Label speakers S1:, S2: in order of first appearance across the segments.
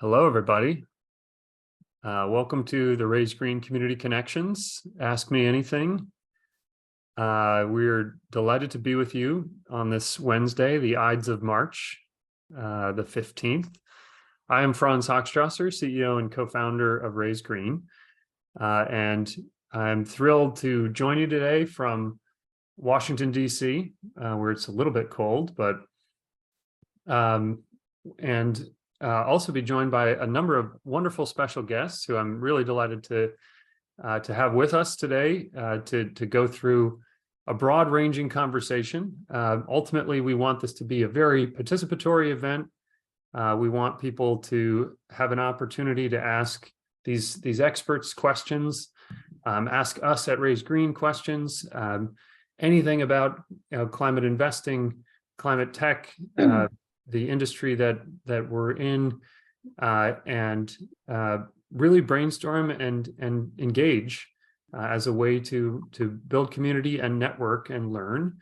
S1: Hello, everybody. Welcome to the Raise Green Community Connections. Ask Me Anything. We're delighted to be with you on this Wednesday, the Ides of March, the 15th. I am Franz Hochstrasser, CEO and co-founder of Raise Green. And I'm thrilled to join you today from Washington, D.C., where it's a little bit cold, but also be joined by a number of wonderful special guests who I'm really delighted to have with us today to go through a broad-ranging conversation. Ultimately, we want this to be a very participatory event. We want people to have an opportunity to ask these experts questions, ask us at Raise Green questions, anything about climate investing, climate tech, the industry that we're in, and really brainstorm and engage as a way to build community and network and learn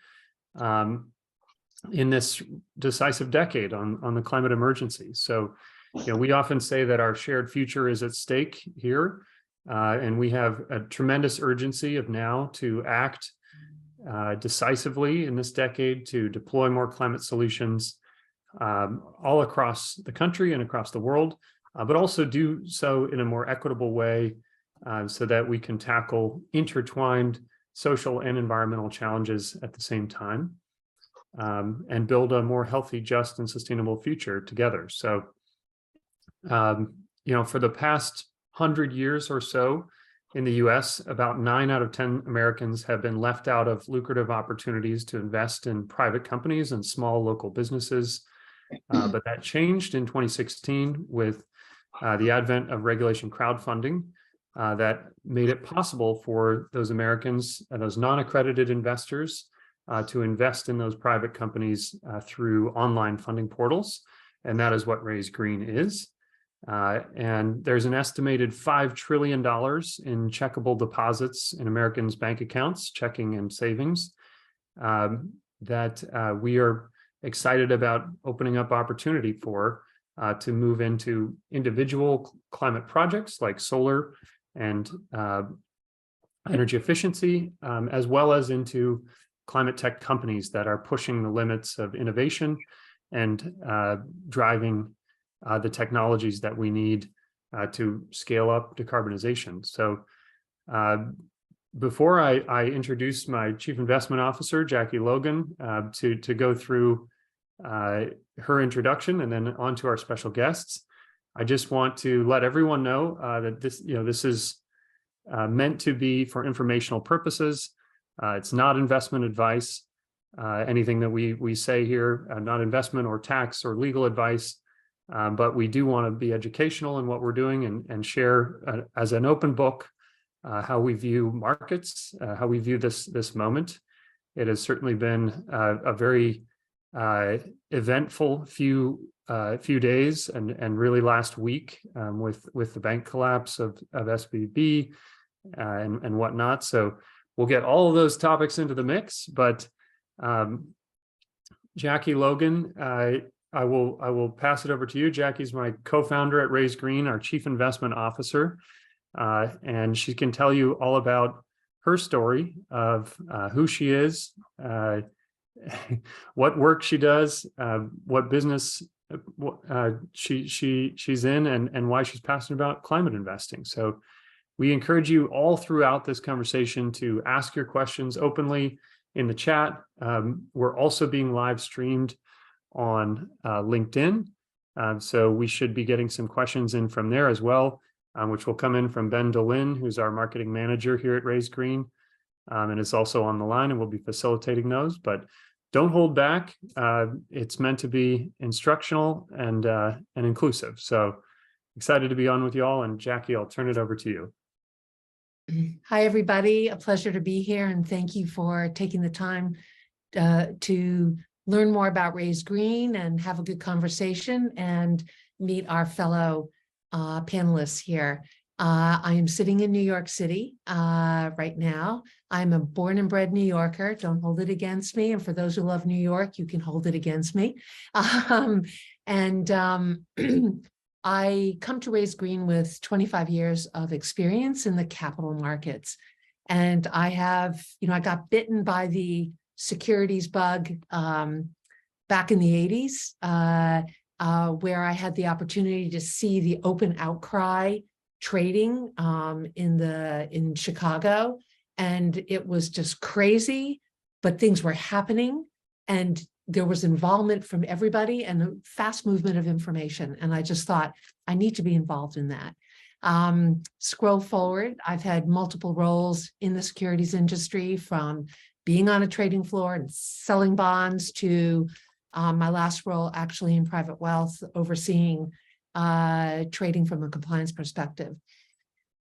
S1: in this decisive decade on the climate emergency. So, we often say that our shared future is at stake here, and we have a tremendous urgency of now to act decisively in this decade to deploy more climate solutions all across the country and across the world, but also do so in a more equitable way so that we can tackle intertwined social and environmental challenges at the same time and build a more healthy, just, and sustainable future together. So, for the past 100 years or so in the US, about 9 out of 10 Americans have been left out of lucrative opportunities to invest in private companies and small local businesses. But that changed in 2016 with the advent of regulation crowdfunding that made it possible for those Americans and those non-accredited investors to invest in those private companies through online funding portals. And that is what Raise Green is. And there's an estimated $5 trillion in checkable deposits in Americans' bank accounts, checking and savings, that we are excited about opening up opportunity for to move into individual climate projects like solar and energy efficiency, as well as into climate tech companies that are pushing the limits of innovation and driving the technologies that we need to scale up decarbonization. So before I introduce my Chief Investment Officer, Jackie Logan, to go through her introduction and then on to our special guests, I just want to let everyone know that this is meant to be for informational purposes. It's not investment advice. Anything that we say here, not investment or tax or legal advice, but we do want to be educational in what we're doing and share as an open book how we view markets, how we view this moment. It has certainly been a very eventful few days and really last week with the bank collapse of SVB and whatnot. So we'll get all of those topics into the mix. But Jackie Logan, I will pass it over to you. Jackie's my co-founder at Raise Green, our Chief Investment Officer. And she can tell you all about her story of who she is, what work she does, what business she's in, and why she's passionate about climate investing. So we encourage you all throughout this conversation to ask your questions openly in the chat. We're also being live streamed on LinkedIn. So we should be getting some questions in from there as well, which will come in from Ben Dolin, who's our marketing manager here at Raise Green, and is also on the line, and we'll be facilitating those. But don't hold back. It's meant to be instructional and inclusive. So excited to be on with you all. And Jackie, I'll turn it over to you.
S2: Hi, everybody. A pleasure to be here. And thank you for taking the time to learn more about Raise Green and have a good conversation and meet our fellow panelists here. I am sitting in New York City right now. I'm a born and bred New Yorker. Don't hold it against me. And for those who love New York, you can hold it against me. I come to Raise Green with 25 years of experience in the capital markets. And I have, I got bitten by the securities bug back in the 80s, where I had the opportunity to see the open outcry trading in Chicago. And it was just crazy, but things were happening. And there was involvement from everybody and a fast movement of information. And I just thought, I need to be involved in that. Scroll forward, I've had multiple roles in the securities industry, from being on a trading floor and selling bonds to my last role actually in private wealth, overseeing trading from a compliance perspective.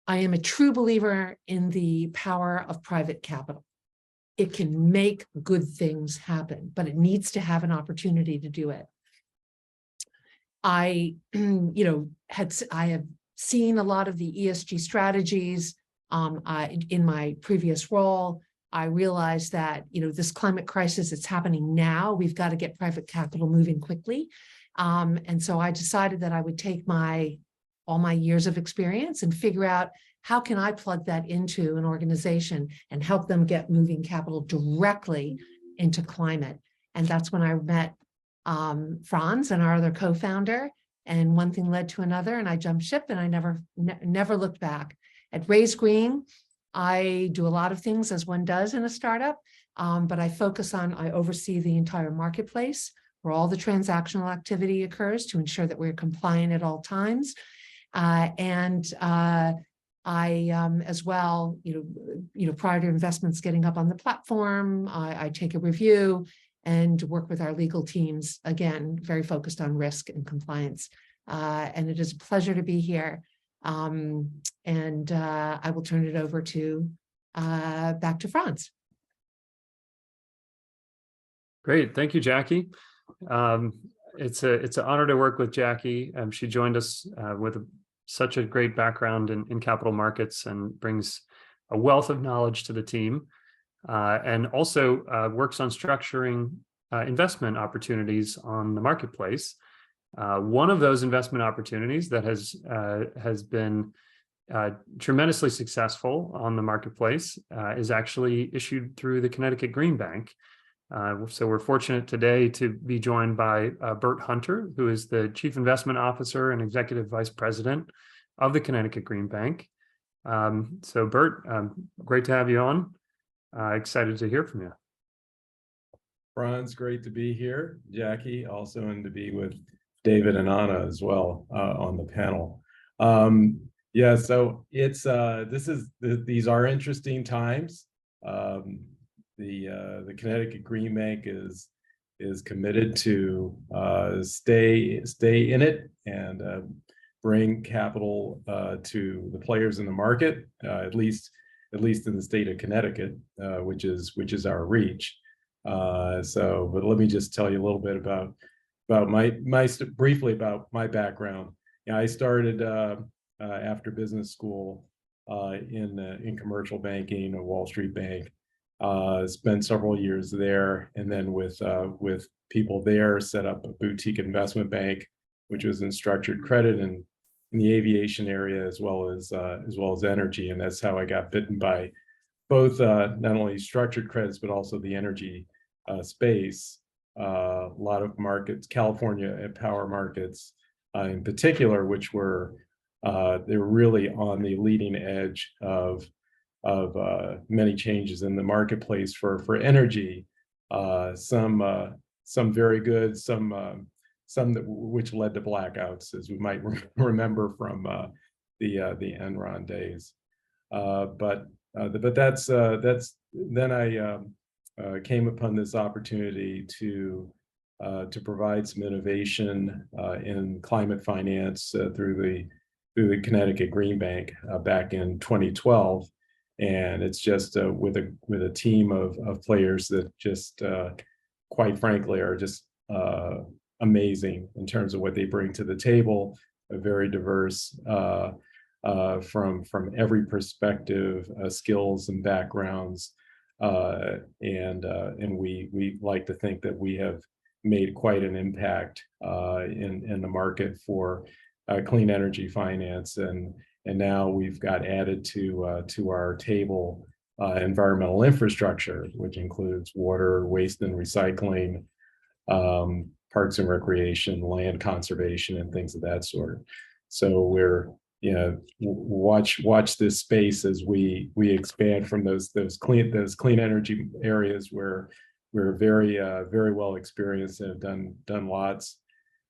S2: I am a true believer in the power of private capital. It can make good things happen, but it needs to have an opportunity to do it. I have seen a lot of the ESG strategies in my previous role. I realized that, this climate crisis, it's happening now. We've got to get private capital moving quickly. And so I decided that I would take all my years of experience and figure out, how can I plug that into an organization and help them get moving capital directly into climate? And that's when I met Franz and our other co-founder, and one thing led to another, and I jumped ship, and I never looked back. At Raise Green, I do a lot of things, as one does in a startup, but I oversee the entire marketplace where all the transactional activity occurs to ensure that we're compliant at all times. I, as well, prior to investments getting up on the platform, I take a review and work with our legal teams, again, very focused on risk and compliance. And it is a pleasure to be here. I will turn it over to back to Franz.
S1: Great, thank you, Jackie. It's an honor to work with Jackie. She joined us with such a great background in capital markets and brings a wealth of knowledge to the team, and also works on structuring investment opportunities on the marketplace. One of those investment opportunities that has been tremendously successful on the marketplace is actually issued through the Connecticut Green Bank. So we're fortunate today to be joined by Burt Hunter, who is the Chief Investment Officer and Executive Vice President of the Connecticut Green Bank. So Burt, great to have you on. Excited to hear from you.
S3: Franz, great to be here. Jackie, also, and to be with David and Anna as well on the panel. Yeah, so it's these are interesting times. The Connecticut Green Bank is committed to stay in it and bring capital to the players in the market, at least in the state of Connecticut, which is our reach. But let me just tell you a little bit about briefly about my background. I started after business school in commercial banking, a Wall Street bank. Spent several years there, and then with people there, set up a boutique investment bank, which was in structured credit and in the aviation area as well as energy. And that's how I got bitten by both not only structured credits but also the energy space. A lot of markets, California and power markets in particular, which were they were really on the leading edge of many changes in the marketplace for energy. Some very good, some which led to blackouts, as we might remember from the Enron days. But that's then I came upon this opportunity to provide some innovation in climate finance through the Connecticut Green Bank back in 2012. And it's just with a team of players that just quite frankly are just amazing in terms of what they bring to the table. Very diverse from every perspective, skills and backgrounds, and we like to think that we have made quite an impact in the market for clean energy finance, and now we've got added to our table environmental infrastructure, which includes water, waste and recycling, parks and recreation, land conservation, and things of that sort. So we're, watch this space as we expand from those clean energy areas where we're very well experienced and have done lots.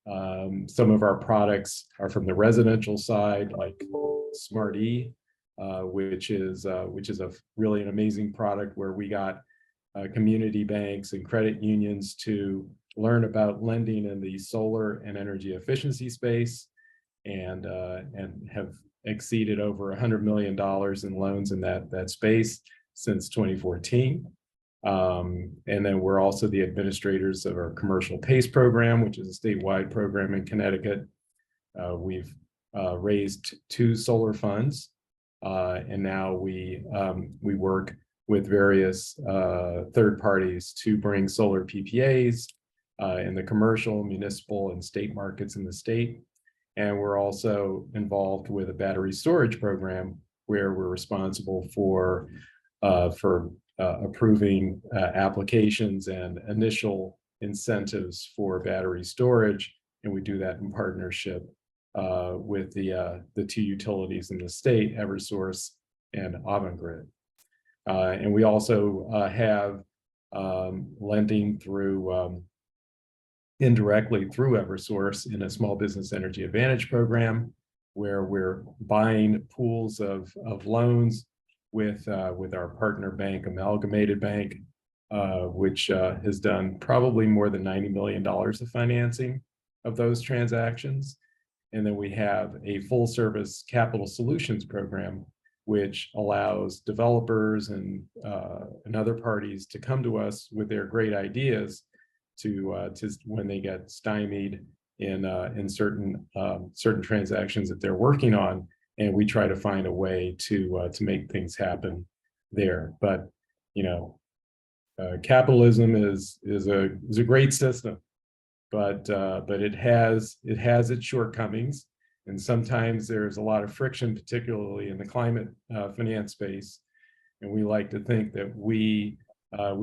S3: Some of our products are from the residential side, like Smart E, which is really an amazing product where we got community banks and credit unions to learn about lending in the solar and energy efficiency space, and have exceeded over $100 million in loans in that space since 2014. And then we're also the administrators of our commercial PACE program, which is a statewide program in Connecticut. We've raised 2 solar funds, and now we work with various third parties to bring solar PPAs in the commercial, municipal, and state markets in the state. And we're also involved with a battery storage program where we're responsible for approving applications and initial incentives for battery storage, and we do that in partnership with the 2 utilities in the state, Eversource and Avangrid. And we also have lending through indirectly through Eversource in a small business energy advantage program, where we're buying pools of loans with our partner bank, Amalgamated Bank, which has done probably more than $90 million of financing of those transactions. And then we have a full service capital solutions program, which allows developers and other parties to come to us with their great ideas to when they get stymied in certain transactions that they're working on, and we try to find a way to make things happen there. But capitalism is a great system, but it has its shortcomings, and sometimes there's a lot of friction, particularly in the climate finance space. And we like to think that we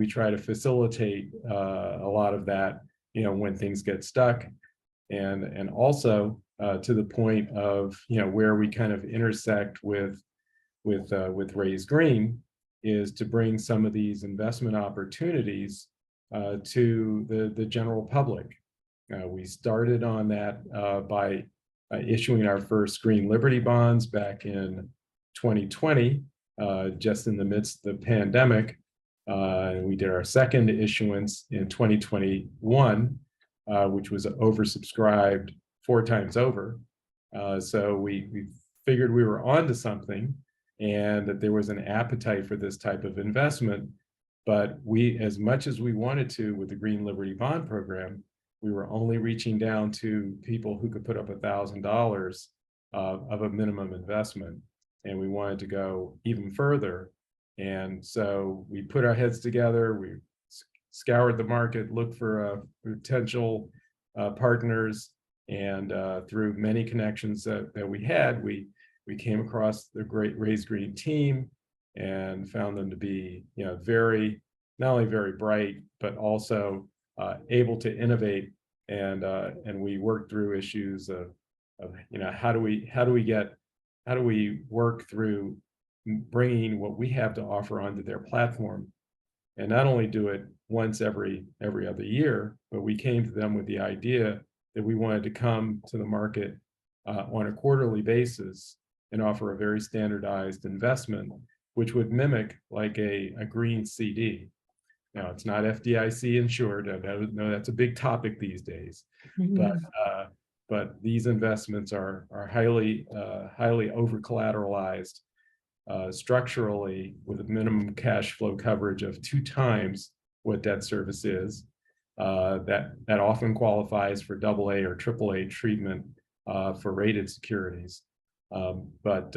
S3: try to facilitate a lot of that, when things get stuck, and also to the point of where we kind of intersect with Raise Green is to bring some of these investment opportunities to the general public. We started on that by issuing our first Green Liberty bonds back in 2020, just in the midst of the pandemic. And we did our second issuance in 2021, which was oversubscribed 4 times over. So we figured we were onto something, and that there was an appetite for this type of investment. But we, as much as we wanted to with the Green Liberty Bond program, we were only reaching down to people who could put up $1,000 of a minimum investment. And we wanted to go even further. And so we put our heads together, we scoured the market, looked for potential partners, and through many connections that we had, we came across the great Raise Green team and found them to be, very, not only very bright, but also able to innovate. And we worked through issues of how do we work through bringing what we have to offer onto their platform, and not only do it once every other year, but we came to them with the idea that we wanted to come to the market on a quarterly basis and offer a very standardized investment, which would mimic like a green CD. Now, it's not FDIC insured. No, that's a big topic these days. Mm-hmm. But these investments are highly over collateralized structurally, with a minimum cash flow coverage of 2 times what debt service is. That often qualifies for AA or AAA treatment for rated securities. But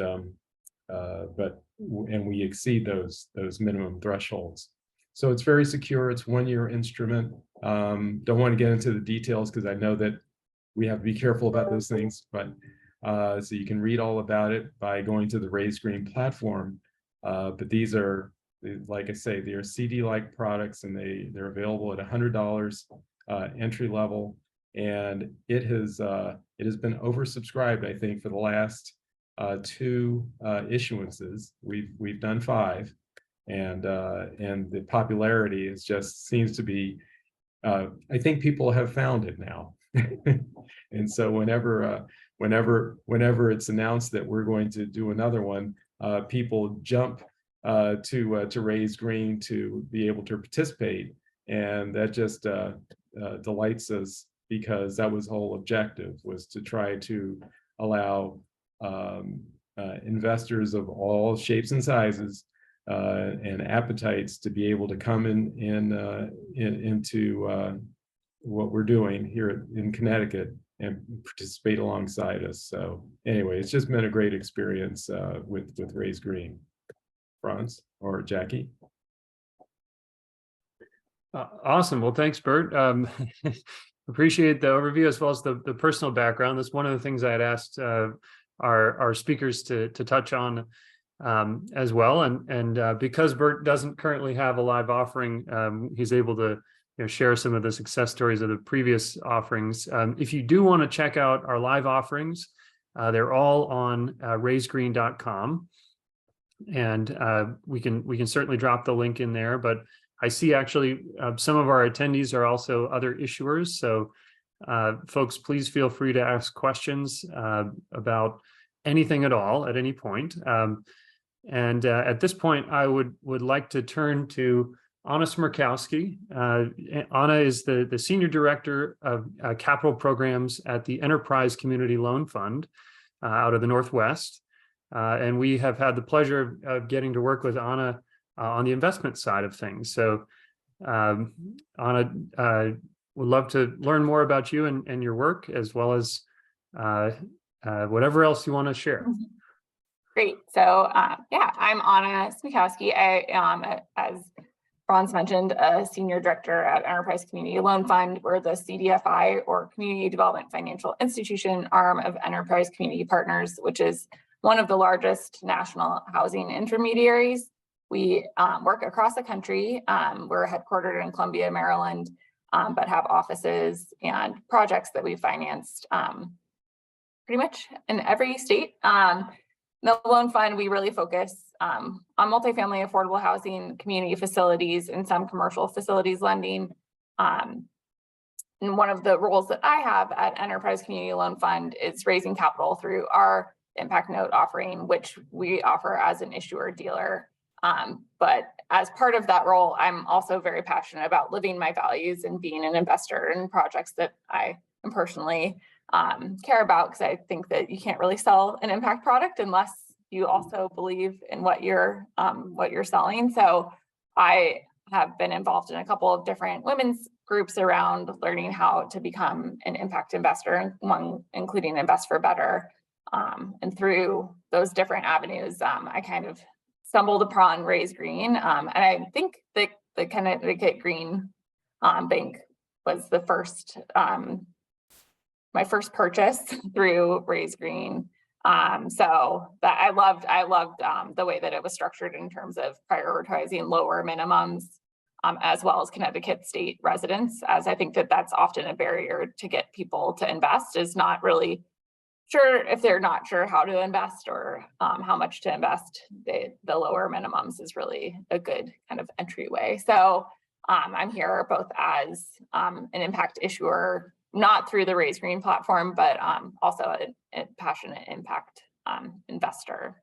S3: we exceed those minimum thresholds. So it's very secure. It's 1-year instrument. Don't want to get into the details because I know that we have to be careful about those things, but So you can read all about it by going to the Raise Green platform. But these are, like I say, they are CD-like products, and they're available at $100 entry level. And it has been oversubscribed, I think, for the last 2 issuances. We've done 5, and the popularity is just seems to be. I think people have found it now, and so whenever it's announced that we're going to do another one, people jump to Raise Green to be able to participate, and that just delights us, because that was the whole objective, was to try to allow investors of all shapes and sizes and appetites to be able to come into what we're doing here in Connecticut and participate alongside us. So anyway, it's just been a great experience with Raise Green. Franz or Jackie?
S1: Awesome. Well, thanks, Bert. Appreciate the overview as well as the personal background. That's one of the things I had asked our speakers to touch on as well. And because Bert doesn't currently have a live offering, he's able to share some of the success stories of the previous offerings. If you do want to check out our live offerings, they're all on raisegreen.com. And we can certainly drop the link in there, but I see actually some of our attendees are also other issuers. So folks, please feel free to ask questions about anything at all at any point. And at this point, I would like to turn to Anna Smukowski. Anna is the Senior Director of Capital Programs at the Enterprise Community Loan Fund out of the Northwest. And we have had the pleasure of getting to work with Anna on the investment side of things. So Anna, would love to learn more about you and your work, as well as whatever else you want to share.
S4: Great. So yeah, I'm Anna Smukowski. I am, as Franz mentioned, a Senior Director at Enterprise Community Loan Fund. We're the CDFI, or Community Development Financial Institution, arm of Enterprise Community Partners, which is one of the largest national housing intermediaries. We work across the country. We're headquartered in Columbia, Maryland, but have offices and projects that we financed pretty much in every state. The loan fund, we really focus on multifamily affordable housing, community facilities, and some commercial facilities lending. And one of the roles that I have at Enterprise Community Loan Fund is raising capital through our impact note offering, which we offer as an issuer dealer. But as part of that role, I'm also very passionate about living my values and being an investor in projects that I am personally care about, because I think that you can't really sell an impact product unless you also believe in what you're selling. So I have been involved in a couple of different women's groups around learning how to become an impact investor, one including Invest for Better. And through those different avenues, I kind of stumbled upon Raise Green. And I think that the Connecticut Green Bank was the first, my first purchase through Raise Green. So that I loved the way that it was structured in terms of prioritizing lower minimums, as well as Connecticut state residents, as I think that that's often a barrier to get people to invest, is not really sure if they're not sure how to invest or how much to invest. The lower minimums is really a good kind of entryway. So I'm here both as an impact issuer, not through the Raise Green platform, but also a passionate impact investor.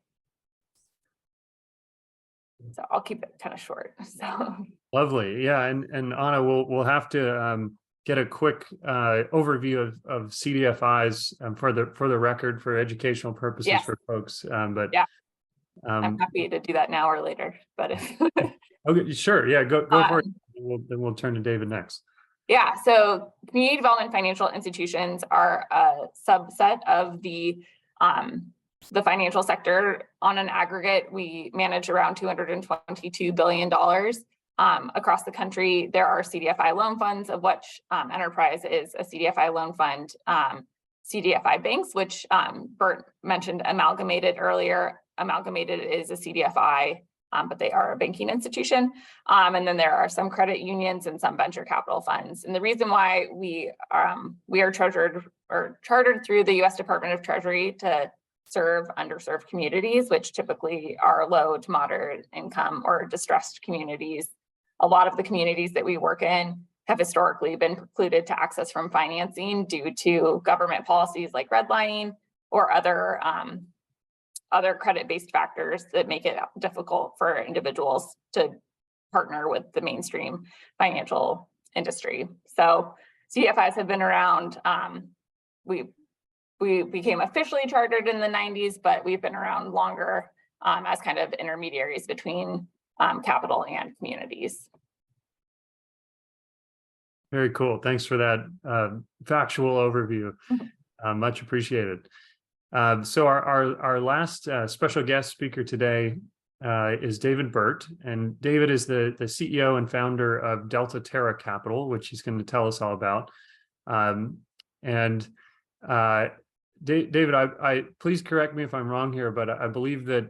S4: So I'll keep it kind of short. So
S1: Lovely. Yeah. And Anna, we'll have to get a quick overview of CDFIs for the record, for educational purposes, yes, for folks. But yeah,
S4: I'm happy to do that now or later. But if
S1: okay, sure, yeah, go for it. Then we'll turn to David next.
S4: Yeah. So community development financial institutions are a subset of the financial sector. On an aggregate, we manage around $222 billion. Across the country, there are CDFI loan funds, of which Enterprise is a CDFI loan fund. CDFI banks, which Bert mentioned amalgamated earlier. Amalgamated is a CDFI, but they are a banking institution. And then there are some credit unions and some venture capital funds. And the reason why we are chartered through the U.S. Department of Treasury to serve underserved communities, which typically are low to moderate income or distressed communities. A lot of the communities that we work in have historically been precluded to access from financing due to government policies like redlining or other credit-based factors that make it difficult for individuals to partner with the mainstream financial industry. So CDFIs have been around. We became officially chartered in the 90s, but we've been around longer as kind of intermediaries between capital and communities.
S1: Very cool. Thanks for that factual overview. Much appreciated. So our last special guest speaker today is David Burt, and David is the CEO and founder of DeltaTerra Capital, which he's going to tell us all about. David, I please correct me if I'm wrong here, but I believe that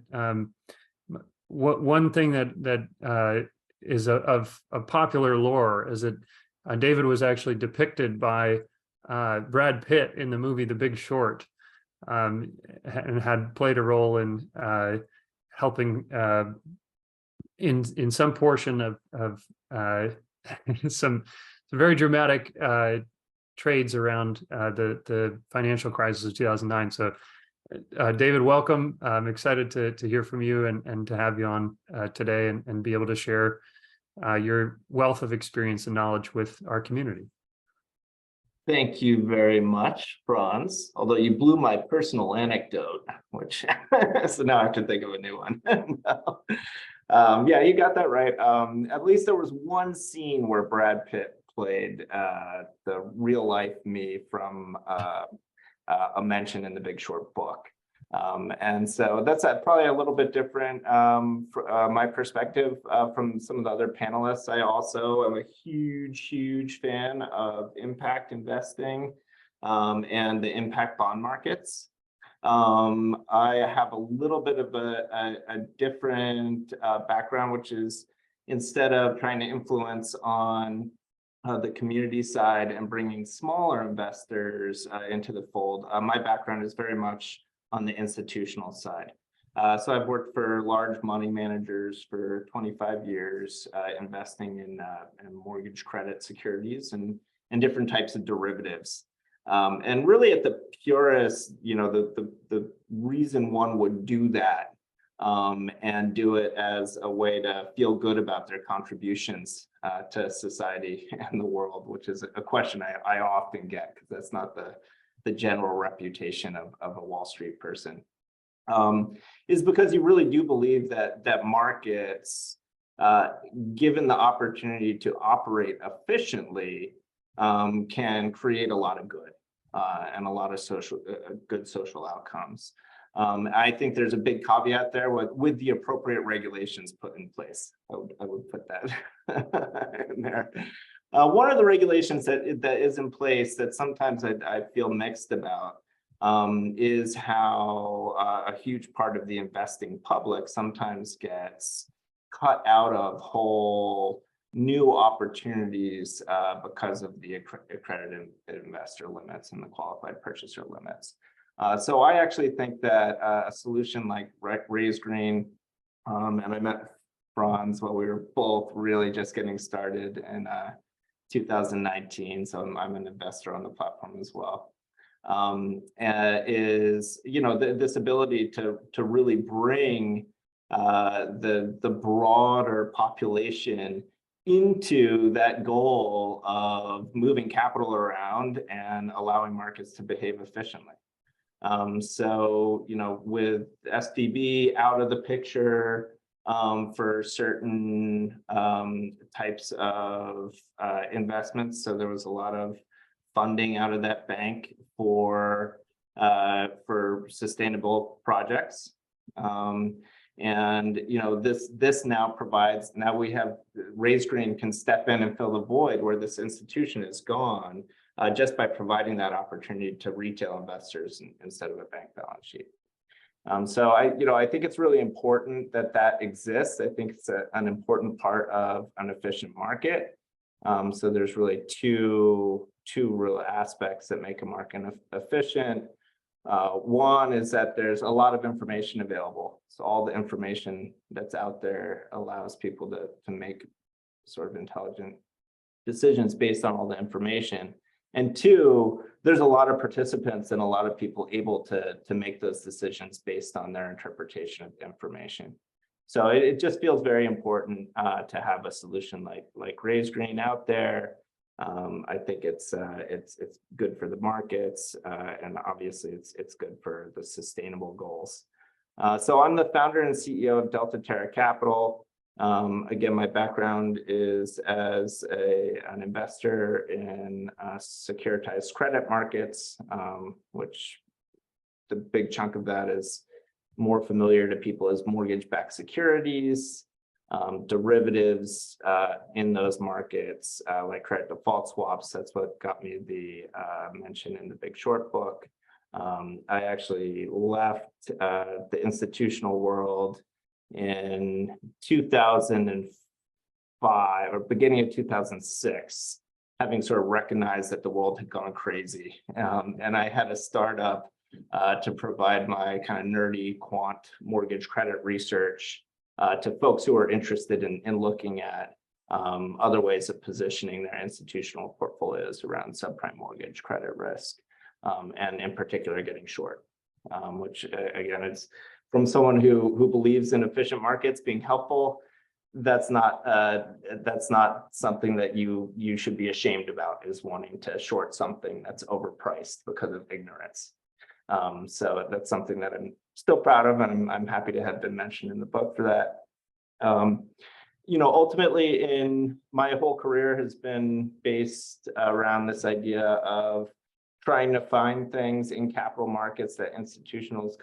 S1: one thing that is of popular lore is that David was actually depicted by Brad Pitt in the movie The Big Short, and had played a role in helping in some portion of some very dramatic trades around the financial crisis of 2009. So David, welcome. I'm excited to hear from you and to have you on today and be able to share your wealth of experience and knowledge with our community.
S5: Thank you very much, Franz. Although you blew my personal anecdote, which so now I have to think of a new one. No. Yeah, you got that right. At least there was one scene where Brad Pitt played the real life me from a mention in the Big Short book. And so that's probably a little bit different from my perspective from some of the other panelists. I also am a huge fan of impact investing and the impact bond markets. I have a little bit of a different background, which is instead of trying to influence on the community side and bringing smaller investors into the fold, my background is very much on the institutional side. So I've worked for large money managers for 25 years, investing in mortgage credit securities and different types of derivatives. And really at the purest, the reason one would do that and do it as a way to feel good about their contributions to society and the world, which is a question I often get because that's not the general reputation of a Wall Street person, is because you really do believe that markets, given the opportunity to operate efficiently, can create a lot of good and a lot of good social outcomes. I think there's a big caveat there with the appropriate regulations put in place. I would put that in there. One of the regulations that is in place that sometimes I feel mixed about is how a huge part of the investing public sometimes gets cut out of whole new opportunities because of the accredited investor limits and the qualified purchaser limits. So I actually think that a solution like Raise Green, and I met Franz while we were both really just getting started in 2019, so I'm an investor on the platform as well, is this ability to really bring the broader population into that goal of moving capital around and allowing markets to behave efficiently. So with SVB out of the picture, for certain types of investments. So there was a lot of funding out of that bank for sustainable projects. And this now provides, now we have Raise Green can step in and fill the void where this institution is gone just by providing that opportunity to retail investors instead of a bank balance sheet. So I think it's really important that that exists. I think it's an important part of an efficient market. So there's really two real aspects that make a market efficient. One is that there's a lot of information available. So all the information that's out there allows people to make sort of intelligent decisions based on all the information. And two, there's a lot of participants and a lot of people able to make those decisions based on their interpretation of information. So it just feels very important to have a solution like Raise Green out there. I think it's good for the markets, and obviously it's good for the sustainable goals. So I'm the founder and CEO of DeltaTerra Capital. Again, my background is as an investor in securitized credit markets, which the big chunk of that is more familiar to people as mortgage-backed securities, derivatives in those markets, like credit default swaps. That's what got me the mention in the Big Short book. I actually left the institutional world in 2005 or beginning of 2006, having sort of recognized that the world had gone crazy. And I had a startup to provide my kind of nerdy quant mortgage credit research to folks who are interested in looking at other ways of positioning their institutional portfolios around subprime mortgage credit risk, and in particular getting short, which again, it's from someone who believes in efficient markets being helpful. That's not something that you should be ashamed about, is wanting to short something that's overpriced because of ignorance. So that's something that I'm still proud of, and I'm happy to have been mentioned in the book for that. Ultimately, in my whole career has been based around this idea of trying to find things in capital markets that institutionals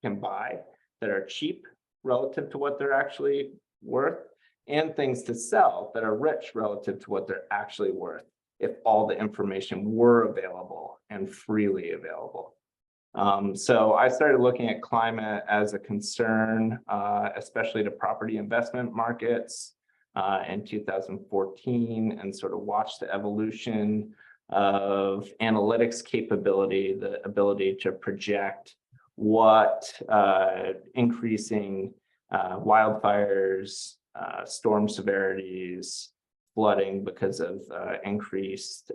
S5: can buy that are cheap relative to what they're actually worth, and things to sell that are rich relative to what they're actually worth if all the information were available and freely available. So I started looking at climate as a concern, especially to property investment markets in 2014, and sort of watched the evolution of analytics capability, the ability to project what increasing wildfires, storm severities, flooding because of increased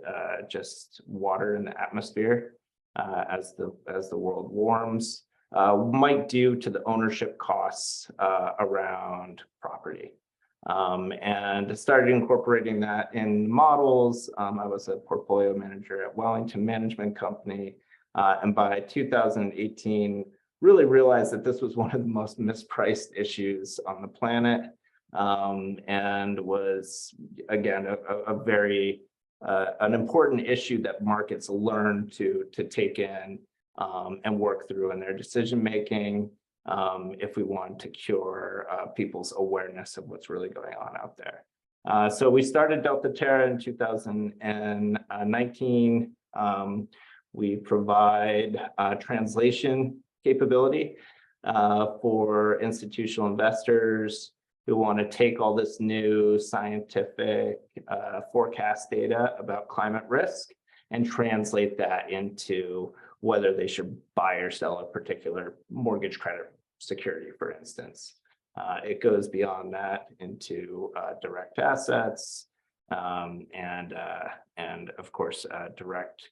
S5: just water in the atmosphere as the world warms might do to the ownership costs around property. And started incorporating that in models. I was a portfolio manager at Wellington Management Company, and by 2018 really realized that this was one of the most mispriced issues on the planet, and was again a very an important issue that markets learn to take in and work through in their decision making, if we want to cure people's awareness of what's really going on out there. So we started DeltaTerra in 2019. We provide translation capability for institutional investors who want to take all this new scientific forecast data about climate risk and translate that into whether they should buy or sell a particular mortgage credit security, for instance. It goes beyond that into direct assets, and of course direct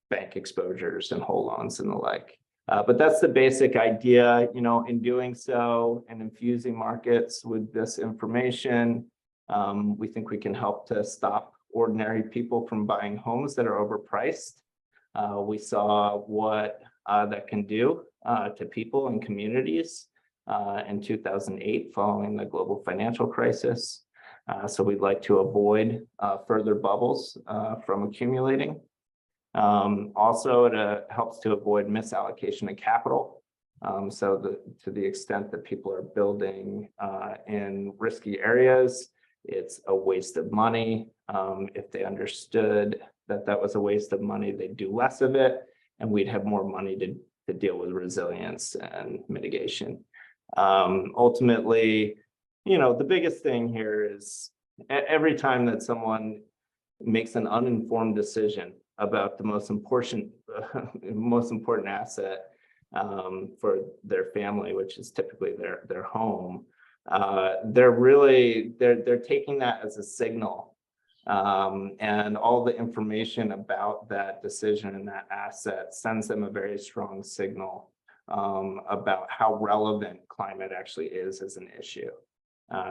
S5: bank exposures and whole loans and the like. But that's the basic idea. In doing so and infusing markets with this information, we think we can help to stop ordinary people from buying homes that are overpriced. We saw what that can do to people and communities in 2008 following the global financial crisis. So we'd like to avoid further bubbles from accumulating. Also, it helps to avoid misallocation of capital. So to the extent that people are building in risky areas, it's a waste of money. If they understood that was a waste of money. They'd do less of it, and we'd have more money to deal with resilience and mitigation. Ultimately, the biggest thing here is every time that someone makes an uninformed decision about the most important asset for their family, which is typically their home, they're taking that as a signal, and all the information about that decision and that asset sends them a very strong signal about how relevant climate actually is as an issue.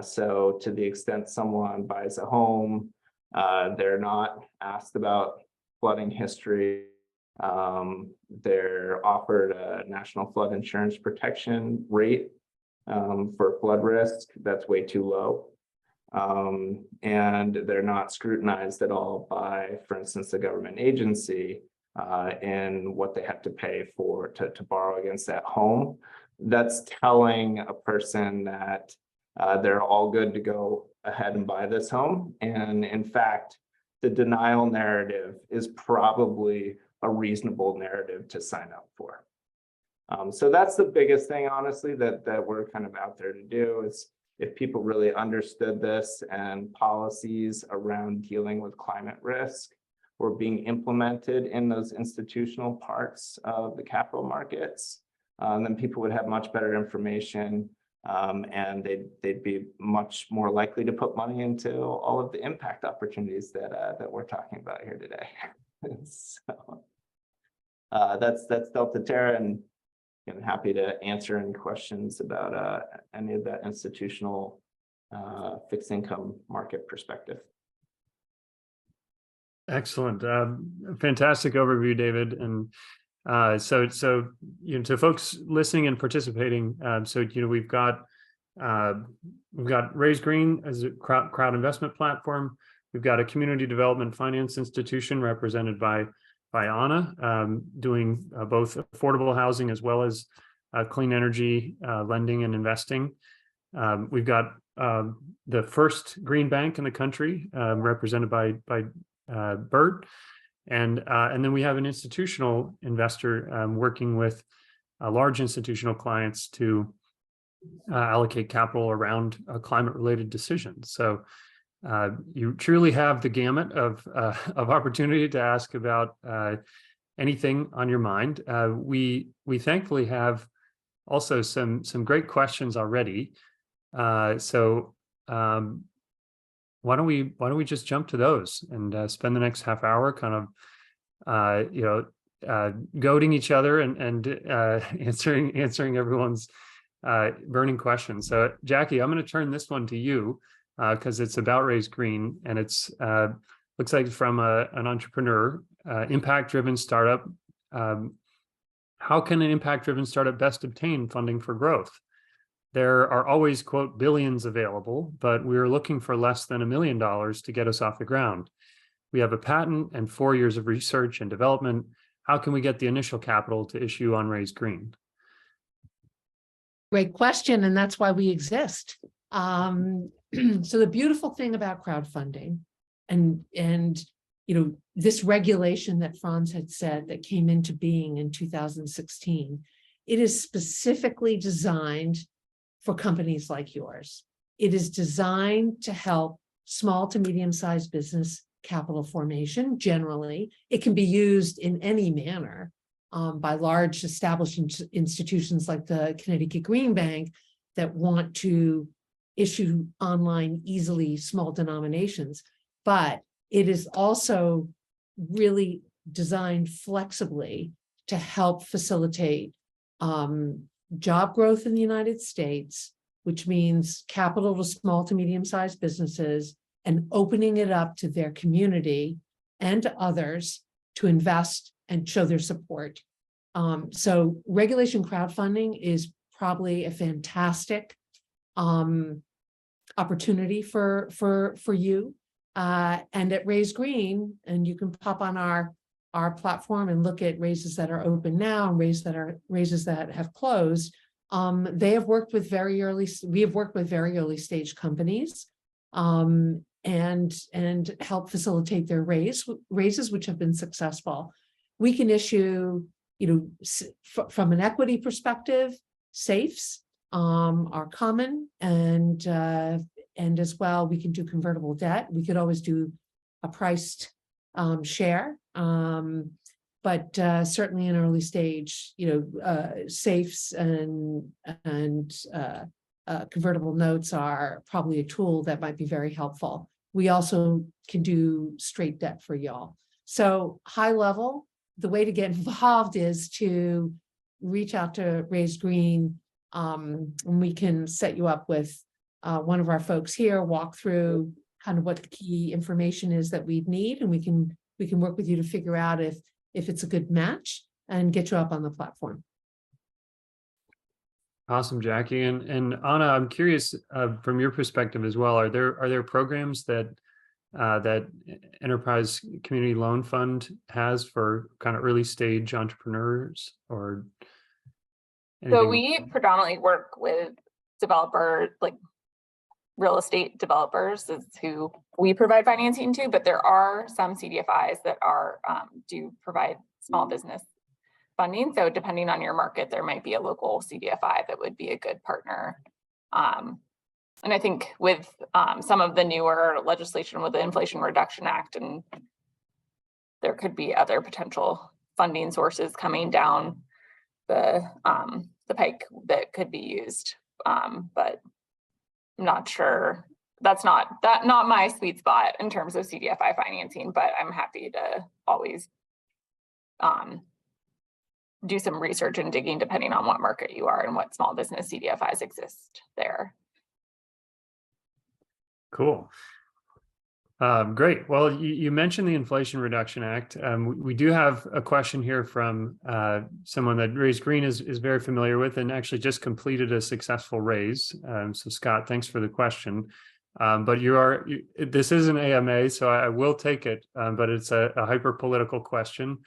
S5: So to the extent someone buys a home, they're not asked about flooding history. They're offered a national flood insurance protection rate for flood risk that's way too low. And they're not scrutinized at all by, for instance, the government agency in what they have to pay to borrow against that home. That's telling a person that they're all good to go ahead and buy this home. And in fact, the denial narrative is probably a reasonable narrative to sign up for. So that's the biggest thing, honestly, that we're kind of out there to do, is if people really understood this and policies around dealing with climate risk were being implemented in those institutional parts of the capital markets, then people would have much better information, and they'd be much more likely to put money into all of the impact opportunities that we're talking about here today. So that's DeltaTerra, and I'm happy to answer any questions about any of that institutional fixed income market perspective.
S1: Excellent. Fantastic overview, David. And so to folks listening and participating, we've got Raise Green as a crowd investment platform. We've got a community development finance institution represented by Anna, doing both affordable housing as well as clean energy lending and investing. We've got the first green bank in the country, represented by Bert, and then we have an institutional investor working with large institutional clients to allocate capital around climate-related decisions. So you truly have the gamut of opportunity to ask about anything on your mind. We thankfully have also some great questions already. So why don't we just jump to those and spend the next half hour kind of goading each other and answering everyone's burning questions. So Jackie, I'm going to turn this one to you, because it's about Raise Green, and it's looks like from an entrepreneur, impact-driven startup. How can an impact-driven startup best obtain funding for growth? There are always, quote, billions available, but we're looking for less than $1 million to get us off the ground. We have a patent and 4 years of research and development. How can we get the initial capital to issue on Raise Green?
S2: Great question, and that's why we exist. So the beautiful thing about crowdfunding and this regulation that Franz had said that came into being in 2016, it is specifically designed for companies like yours. It is designed to help small to medium-sized business capital formation generally. It can be used in any manner by large established institutions like the Connecticut Green Bank that want to issue online easily small denominations, but it is also really designed flexibly to help facilitate job growth in the United States, which means capital to small to medium-sized businesses and opening it up to their community and to others to invest and show their support. So regulation crowdfunding is probably a fantastic opportunity for you. And at Raise Green, and you can pop on our platform and look at raises that are open now and raises that have closed. We have worked with very early stage companies. and help facilitate their raises, which have been successful. We can issue, from an equity perspective, safes are common, and as well, we can do convertible debt. We could always do a priced share, but certainly in early stage, safes and convertible notes are probably a tool that might be very helpful. We also can do straight debt for y'all. So high level, the way to get involved is to reach out to Raise Green, and we can set you up with one of our folks here, walk through kind of what the key information is that we'd need, and we can work with you to figure out if it's a good match and get you up on the platform.
S1: Awesome, Jackie. And Anna, I'm curious from your perspective as well, are there programs that that Enterprise Community Loan Fund has for kind of early stage entrepreneurs, or anything?
S4: So we predominantly work with developers, like real estate developers is who we provide financing to, but there are some CDFIs that are do provide small business funding. So depending on your market, there might be a local CDFI that would be a good partner. And I think with some of the newer legislation with the Inflation Reduction Act, and there could be other potential funding sources coming down the pike that could be used. But I'm not sure. That's not my sweet spot in terms of CDFI financing, but I'm happy to always do some research and digging depending on what market you are and what small business CDFIs exist there.
S1: Cool. Great. Well, you mentioned the Inflation Reduction Act. We do have a question here from someone that Raise Green is very familiar with and actually just completed a successful raise. So Scott, thanks for the question. But this is an AMA, so I will take it, but it's a hyper-political question.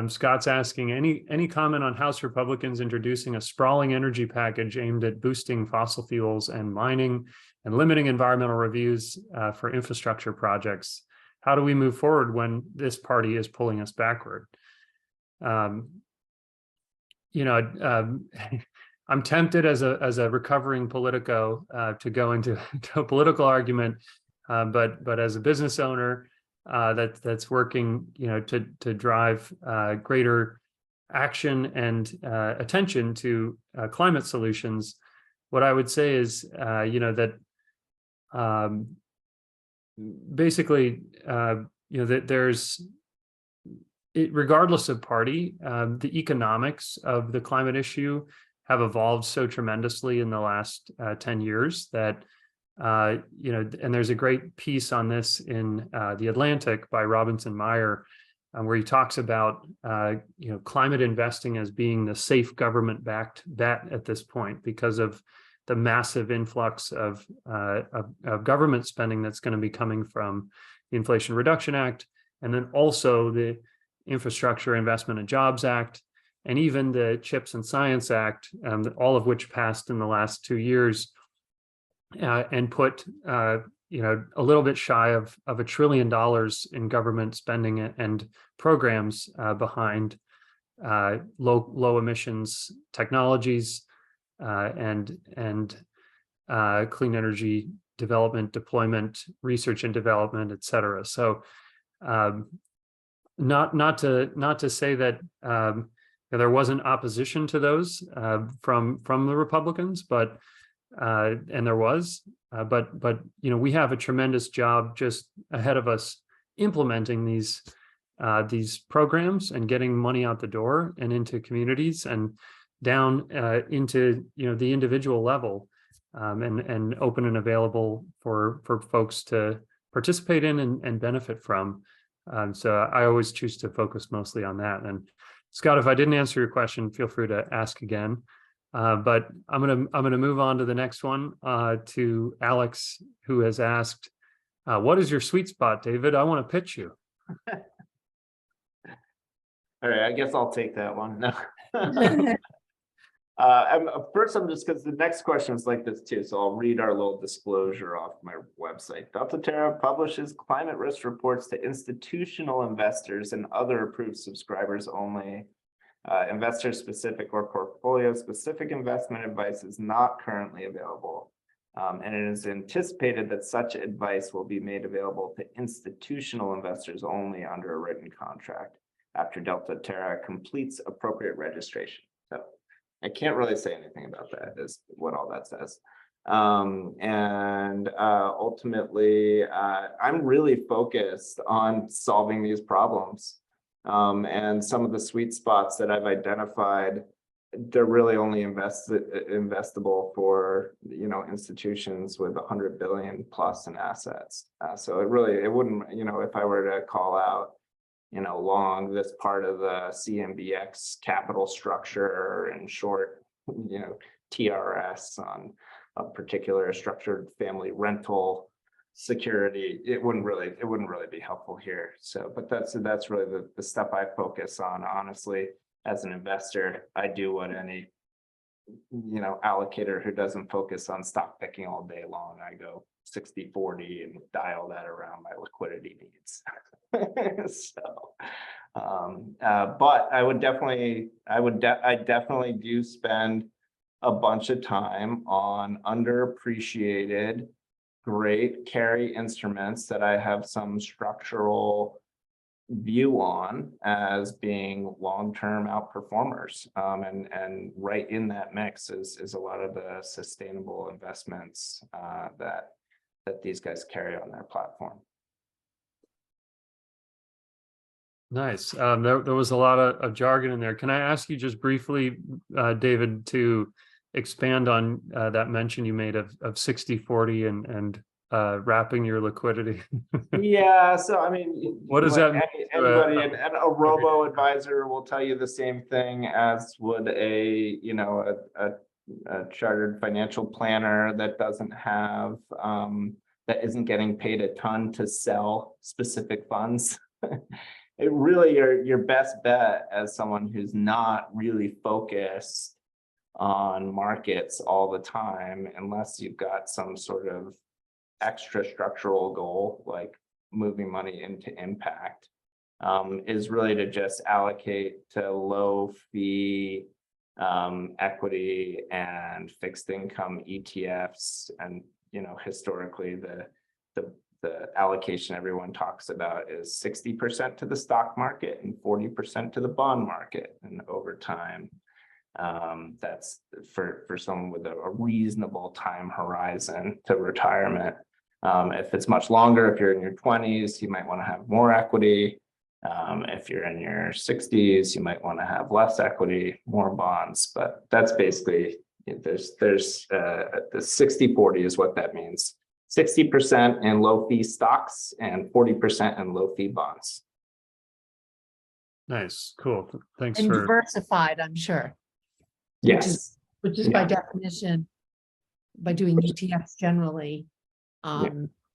S1: Scott's asking, any comment on House Republicans introducing a sprawling energy package aimed at boosting fossil fuels and mining and limiting environmental reviews for infrastructure projects? How do we move forward when this party is pulling us backward? I'm tempted as a recovering politico to go into a political argument, but as a business owner that's working, to drive greater action and attention to climate solutions, what I would say is, that basically, that there's, regardless of party, the economics of the climate issue have evolved so tremendously in the last 10 years that, and there's a great piece on this in The Atlantic by Robinson Meyer, where he talks about, climate investing as being the safe government-backed bet at this point because of the massive influx of government spending that's going to be coming from the Inflation Reduction Act, and then also the Infrastructure Investment and Jobs Act, and even the CHIPS and Science Act, all of which passed in the last 2 years, and put a little bit shy of $1 trillion in government spending and programs behind low emissions technologies and clean energy development, deployment, research and development, et cetera. So not to say that there wasn't opposition to those from the Republicans, but and there was, but we have a tremendous job just ahead of us implementing these programs and getting money out the door and into communities and down into the individual level, and open and available for folks to participate in and benefit from. So I always choose to focus mostly on that. And Scott, if I didn't answer your question, feel free to ask again. But I'm gonna move on to the next one, to Alex, who has asked, "What is your sweet spot, David? I want to pitch you."
S5: All right, I guess I'll take that one. No. First, I'm just because the next question is like this too, so I'll read our little disclosure off my website. DeltaTerra publishes climate risk reports to institutional investors and other approved subscribers only. Investor-specific or portfolio-specific investment advice is not currently available. And it is anticipated that such advice will be made available to institutional investors only under a written contract after DeltaTerra completes appropriate registration. So I can't really say anything about that, is what all that says. Ultimately, I'm really focused on solving these problems. And some of the sweet spots that I've identified, they're really only investable for, you know, institutions with 100 billion plus in assets. So it wouldn't, you know, if I were to call out, you know, long this part of the CMBX capital structure and short, you know, TRS on a particular structured family rental security, it wouldn't really be helpful here. So, but that's really the stuff I focus on. Honestly, as an investor, I do what any, you know, allocator who doesn't focus on stock picking all day long. I go 60-40 and dial that around my liquidity needs. So, but I definitely do spend a bunch of time on underappreciated, great carry instruments that I have some structural view on as being long-term outperformers. And right in that mix is a lot of the sustainable investments that these guys carry on their platform.
S1: Nice. There was a lot of jargon in there. Can I ask you just briefly, David, to expand on that mention you made of 60-40 and wrapping your liquidity?
S5: Yeah, so I mean,
S1: what does that mean?
S5: Anybody and a robo advisor will tell you the same thing as would a, you know, a chartered financial planner that doesn't have that isn't getting paid a ton to sell specific funds. It really, your best bet as someone who's not really focused on markets all the time, unless you've got some sort of extra structural goal like moving money into impact, is really to just allocate to low fee equity and fixed income ETFs. And, you know, historically the allocation everyone talks about is 60% to the stock market and 40% to the bond market. And over time, that's for someone with a reasonable time horizon to retirement. If it's much longer, if you're in your 20s, you might want to have more equity. If you're in your 60s, you might want to have less equity, more bonds. But that's basically, there's the 60-40 is what that means. 60% in low fee stocks and 40% in low fee bonds.
S1: Nice, cool. Thanks
S2: And
S1: for
S2: diversified, I'm sure.
S5: Yes.
S2: Which is by definition, by doing ETFs generally,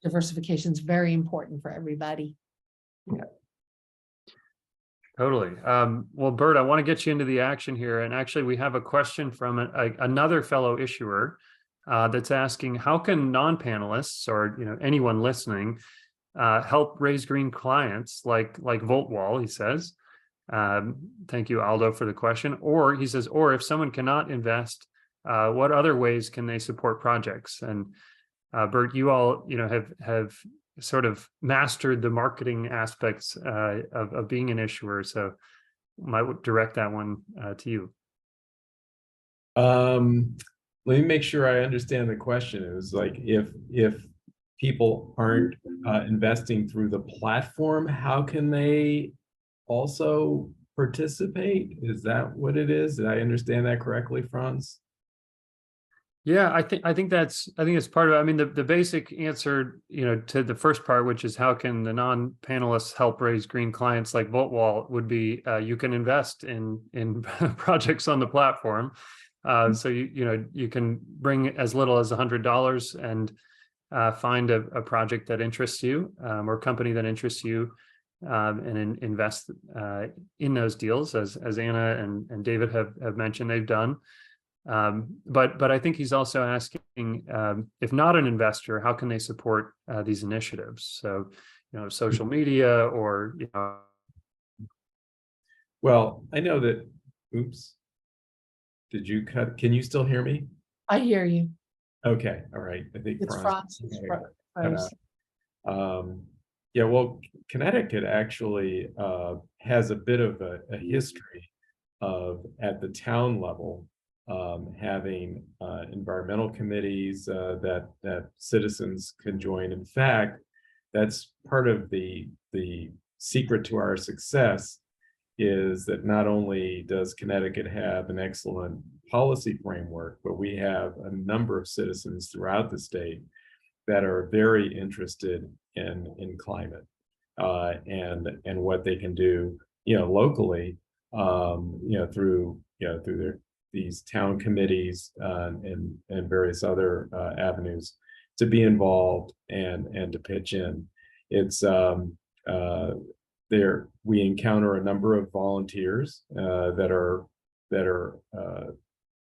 S2: diversification is very important for everybody.
S5: Yeah.
S1: Totally. Well, Bert, I want to get you into the action here. And actually, we have a question from another fellow issuer that's asking, how can non-panelists or anyone listening help raise green clients like VoltWall, he says. Thank you, Aldo, for the question. Or he says, or if someone cannot invest, what other ways can they support projects? And Bert, you all have sort of mastered the marketing aspects of being an issuer. So I might direct that one to you.
S3: Let me make sure I understand the question. It was like, if people aren't investing through the platform, how can they also participate? Is that what it is? Did I understand that correctly, Franz?
S1: Yeah, I think it's part of it. I mean, the basic answer, to the first part, which is how can the non-panelists help raise green clients like VoltWall, would be you can invest in projects on the platform. So you can bring as little as $100 and find a project that interests you or company that interests you, and invest in those deals, as Anna and David have mentioned they've done. But I think he's also asking, if not an investor, how can they support these initiatives? So, social media or,
S3: Well, I know that, oops. Did you cut? Can you still hear me?
S2: I hear you.
S3: Okay, all right. I think
S2: It's
S3: Franz-
S2: Franz.
S3: Yeah, well, Connecticut actually has a bit of a history of, at the town level, having environmental committees that citizens can join. In fact, that's part of the secret to our success, is that not only does Connecticut have an excellent policy framework, but we have a number of citizens throughout the state that are very interested in climate and what they can do, locally, through these town committees and various other avenues to be involved and to pitch in. It's there we encounter a number of volunteers that are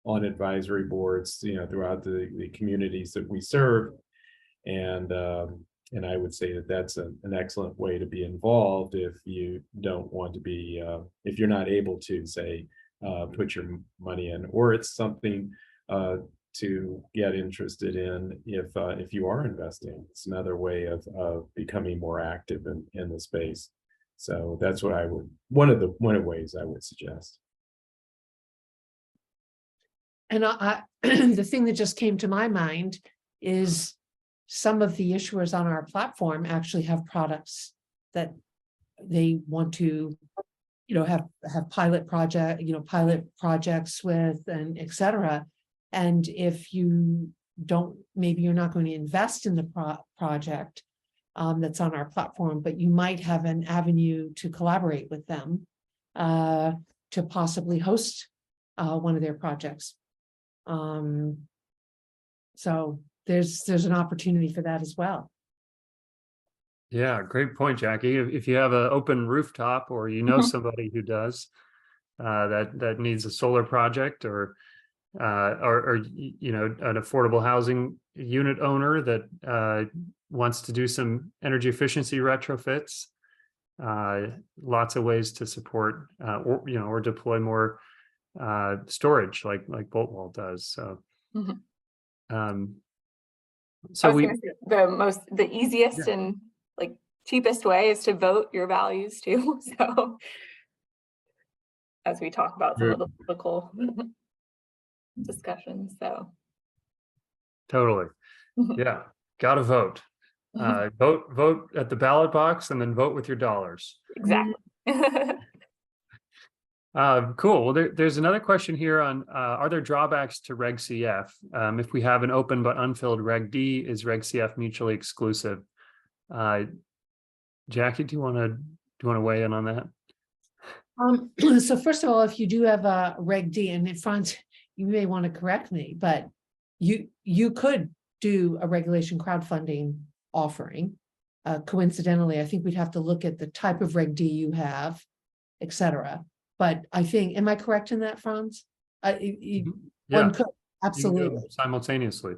S3: on advisory boards, throughout the communities that we serve, and I would say that that's an excellent way to be involved if you don't want to be, if you're not able to, say, put your money in, or it's something to get interested in if you are investing. It's another way of becoming more active in the space. So that's what I would, one of ways I would suggest.
S2: And the thing that just came to my mind is some of the issuers on our platform actually have products that they want to, have pilot projects with, and et cetera. And if you don't, maybe you're not going to invest in the project that's on our platform, but you might have an avenue to collaborate with them to possibly host one of their projects. So there's an opportunity for that as well.
S1: Yeah, great point, Jackie. If you have an open rooftop, or somebody who does that needs a solar project, or an affordable housing unit owner that wants to do some energy efficiency retrofits, lots of ways to support or deploy more storage like Boltwall does. So
S4: so the easiest and cheapest way is to vote your values too. So as we talk about some of the political discussions, so
S1: totally, yeah, gotta vote. Vote at the ballot box, and then vote with your dollars.
S4: Exactly.
S1: Cool. Well, there's another question here on are there drawbacks to Reg CF? If we have an open but unfilled Reg D, is Reg CF mutually exclusive? Jackie, do you want to weigh in on that?
S2: So first of all, if you do have a Reg D, and Franz, you may want to correct me, but you could do a regulation crowdfunding offering. Coincidentally, I think we'd have to look at the type of Reg D you have, et cetera. But I think, am I correct in that, Franz? One could, absolutely.
S1: Simultaneously.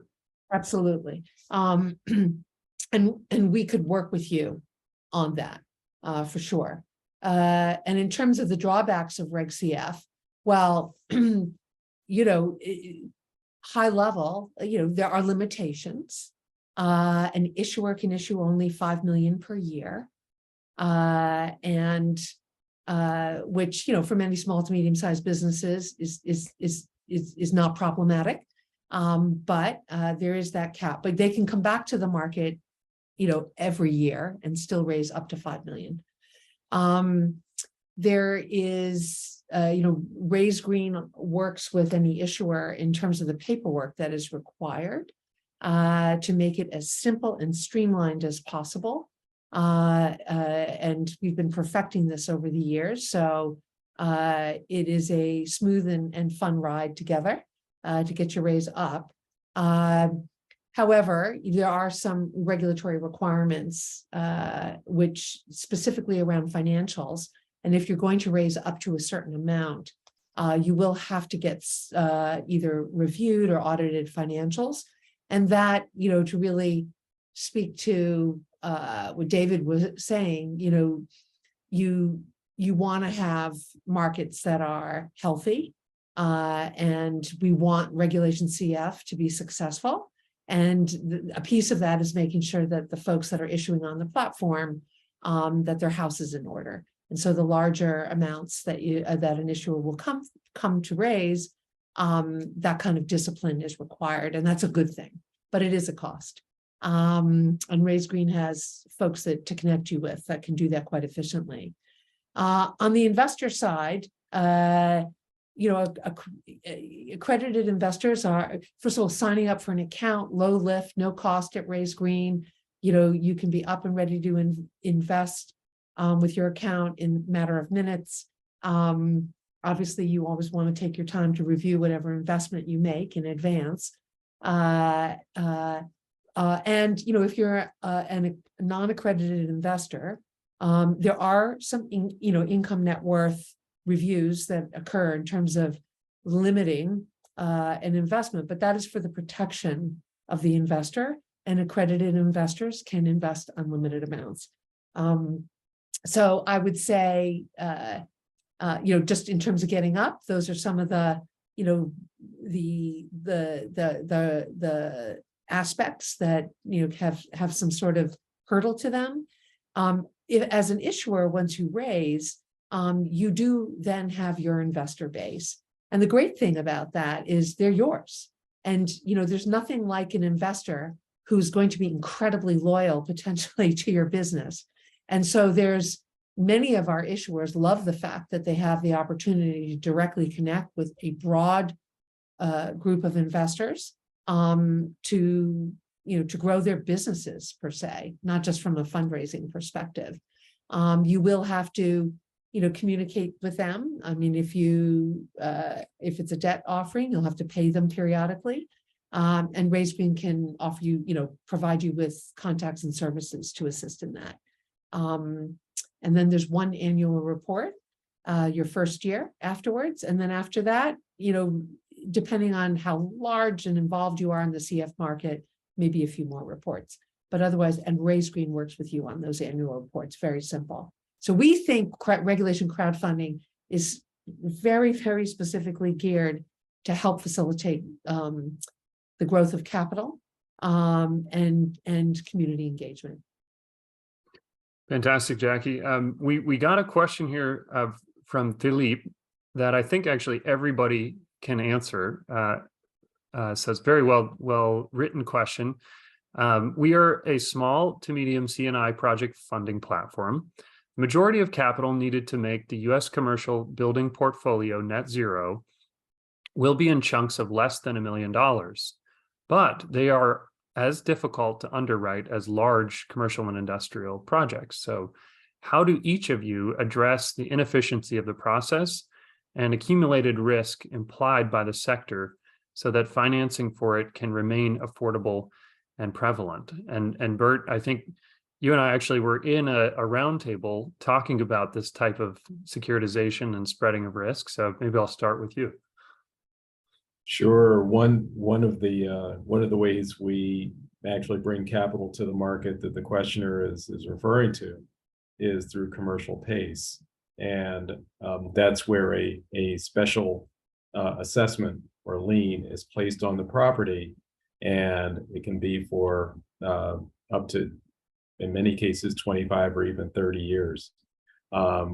S2: Absolutely. And we could work with you on that for sure. And in terms of the drawbacks of Reg CF, well, high level, there are limitations. An issuer can issue only 5 million per year. And which, for many small to medium-sized businesses is not problematic. But there is that cap, but they can come back to the market, every year and still raise up to 5 million. There is, Raise Green works with any issuer in terms of the paperwork that is required to make it as simple and streamlined as possible. And we've been perfecting this over the years. So it is a smooth and fun ride together to get your raise up. However, there are some regulatory requirements, which specifically around financials. And if you're going to raise up to a certain amount, you will have to get either reviewed or audited financials. And that, to really speak to what David was saying, you want to have markets that are healthy, and we want Regulation CF to be successful. And a piece of that is making sure that the folks that are issuing on the platform, that their house is in order. And so the larger amounts that an issuer will come to raise, that kind of discipline is required, and that's a good thing, but it is a cost. And Raise Green has folks to connect you with that can do that quite efficiently. On the investor side, accredited investors are, first of all, signing up for an account, low lift, no cost at Raise Green. You can be up and ready to invest with your account in a matter of minutes. Obviously, you always want to take your time to review whatever investment you make in advance. And if you're a non-accredited investor, there are some income net worth reviews that occur in terms of limiting an investment, but that is for the protection of the investor, and accredited investors can invest unlimited amounts. So I would say, just in terms of getting up, those are some of the, the aspects that, have some sort of hurdle to them. If, as an issuer, once you raise, you do then have your investor base. And the great thing about that is they're yours. And, there's nothing like an investor who's going to be incredibly loyal potentially to your business. And so there's many of our issuers love the fact that they have the opportunity to directly connect with a broad group of investors to grow their businesses per se, not just from a fundraising perspective. You will have to, communicate with them. I mean, if it's a debt offering, you'll have to pay them periodically. And Raise Green can offer you, provide you with contacts and services to assist in that. And then there's one annual report, your first year afterwards. And then after that, depending on how large and involved you are in the CF market, maybe a few more reports. But otherwise, and Raise Green works with you on those annual reports, very simple. So we think regulation crowdfunding is very, very specifically geared to help facilitate the growth of capital and community engagement.
S1: Fantastic, Jackie. We got a question here from Philippe that I think actually everybody can answer. So it's very well written question. We are a small to medium C&I project funding platform. The majority of capital needed to make the U.S. commercial building portfolio net zero will be in chunks of less than $1 million, but they are as difficult to underwrite as large commercial and industrial projects. So how do each of you address the inefficiency of the process and accumulated risk implied by the sector so that financing for it can remain affordable and prevalent? And Bert, I think you and I actually were in a roundtable talking about this type of securitization and spreading of risk. So maybe I'll start with you.
S3: Sure. One of the ways we actually bring capital to the market that the questioner is referring to is through commercial PACE, and that's where a special assessment or lien is placed on the property, and it can be for up to, in many cases, 25 or even 30 years.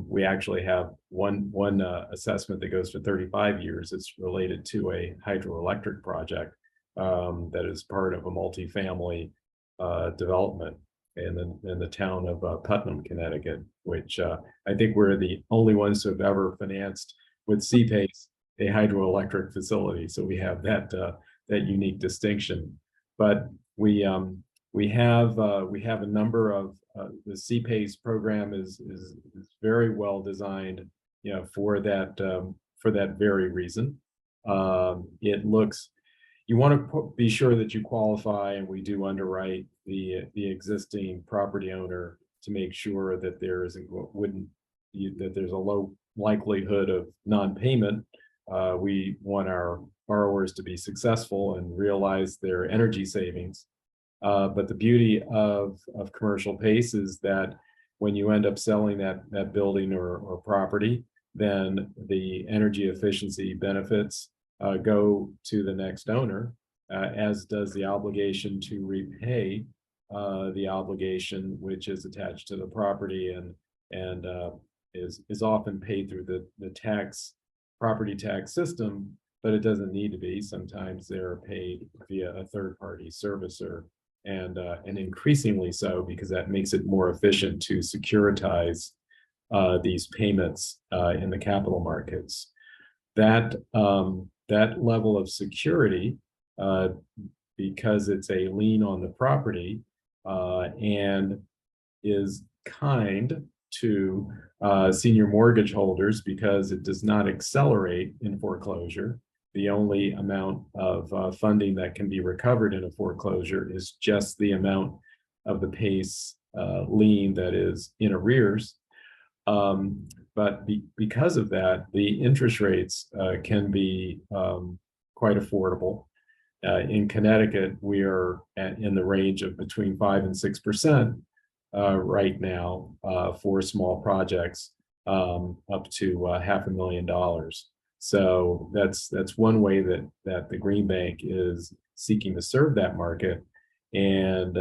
S3: We actually have one assessment that goes for 35 years. It's related to a hydroelectric project that is part of a multifamily development in the town of Putnam, Connecticut, which I think we're the only ones who have ever financed with CPACE a hydroelectric facility. So we have that unique distinction. But we have a number of the CPACE program is very well designed, for that very reason. It looks, you want to be sure that you qualify, and we do underwrite the existing property owner to make sure that that there's a low likelihood of non-payment we want our borrowers to be successful and realize their energy savings. But the beauty of commercial PACE is that when you end up selling that building or property, then the energy efficiency benefits go to the next owner, as does the obligation to repay the obligation which is attached to the property and is often paid through the property tax system, but it doesn't need to be. Sometimes they're paid via a third-party servicer, and increasingly so, because that makes it more efficient to securitize these payments in the capital markets. That level of security, because it's a lien on the property and is kind to senior mortgage holders, because it does not accelerate in foreclosure. The only amount of funding that can be recovered in a foreclosure is just the amount of the PACE lien that is in arrears. But because of that, the interest rates can be quite affordable. In Connecticut, we are in the range of between 5 and 6% right now for small projects, up to $500,000. So that's one way that the Green Bank is seeking to serve that market, and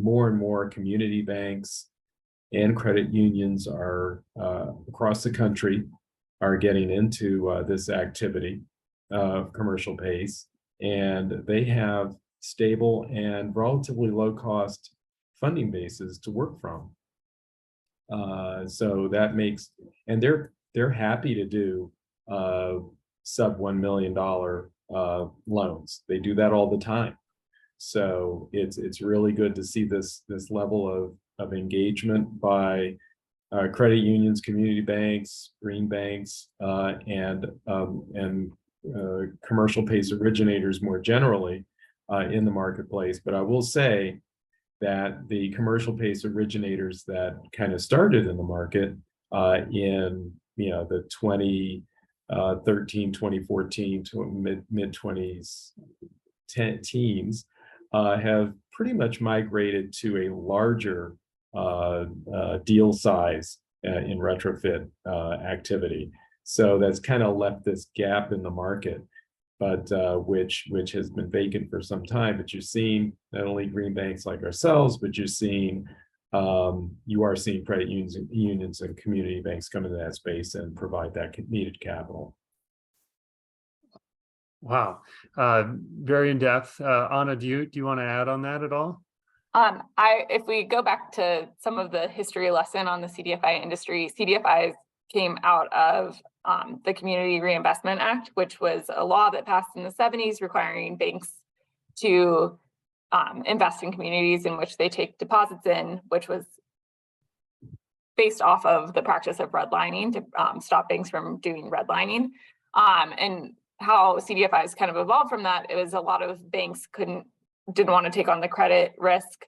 S3: more community banks and credit unions are across the country are getting into this activity of commercial PACE, and they have stable and relatively low cost funding bases to work from. So that makes, and they're happy to do sub $1 million loans. They do that all the time. So it's really good to see this level of engagement by credit unions, community banks, green banks, and commercial PACE originators more generally in the marketplace. But I will say that the commercial PACE originators that kind of started in the market in the 2013, 2014 to mid-20s teens have pretty much migrated to a larger deal size in retrofit activity. So that's kind of left this gap in the market, but which has been vacant for some time. But you're seeing not only green banks like ourselves, but you are seeing credit unions and community banks come into that space and provide that needed capital.
S1: Wow, very in depth. Anna, do you want to add on that at all?
S4: If we go back to some of the history lesson on the CDFI industry, CDFIs came out of the Community Reinvestment Act, which was a law that passed in the 70s requiring banks to invest in communities in which they take deposits in, which was based off of the practice of redlining to stop banks from doing redlining. And how CDFIs kind of evolved from that, it was a lot of banks didn't want to take on the credit risk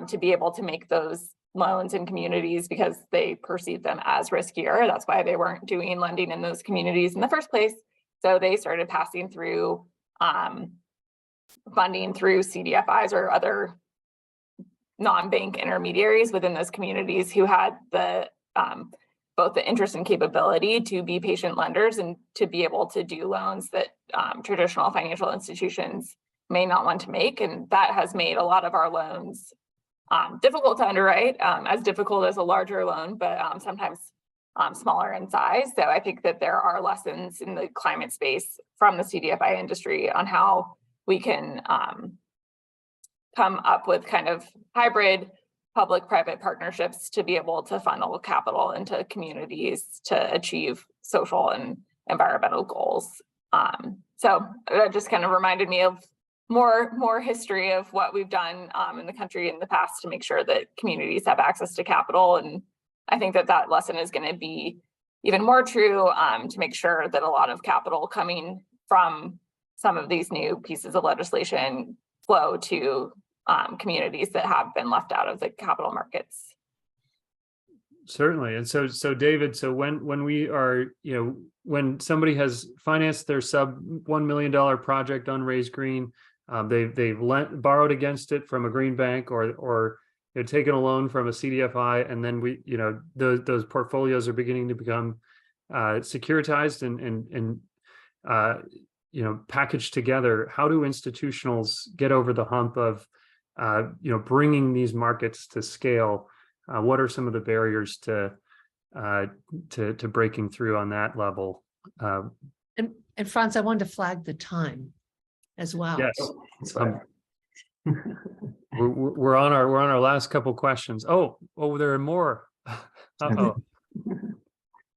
S4: to be able to make those loans in communities because they perceived them as riskier. That's why they weren't doing lending in those communities in the first place. So they started passing through funding through CDFIs or other non-bank intermediaries within those communities who had the both the interest and capability to be patient lenders and to be able to do loans that traditional financial institutions may not want to make. And that has made a lot of our loans difficult to underwrite, as difficult as a larger loan, but sometimes smaller in size. So I think that there are lessons in the climate space from the CDFI industry on how we can come up with kind of hybrid public-private partnerships to be able to funnel capital into communities to achieve social and environmental goals. So that just kind of reminded me of more history of what we've done in the country in the past to make sure that communities have access to capital. And I think that lesson is going to be even more true to make sure that a lot of capital coming from some of these new pieces of legislation flow to communities that have been left out of the capital markets.
S1: Certainly. And so David, so when we are, when somebody has financed their sub $1 million project on Raise Green, they've borrowed against it from a green bank or taken a loan from a CDFI, and then those portfolios are beginning to become securitized and packaged together. How do institutionals get over the hump of bringing these markets to scale? What are some of the barriers to breaking through on that level?
S2: And Franz, I wanted to flag the time as well.
S1: Yes. We're on our last couple questions. Oh, there are more. Uh-oh.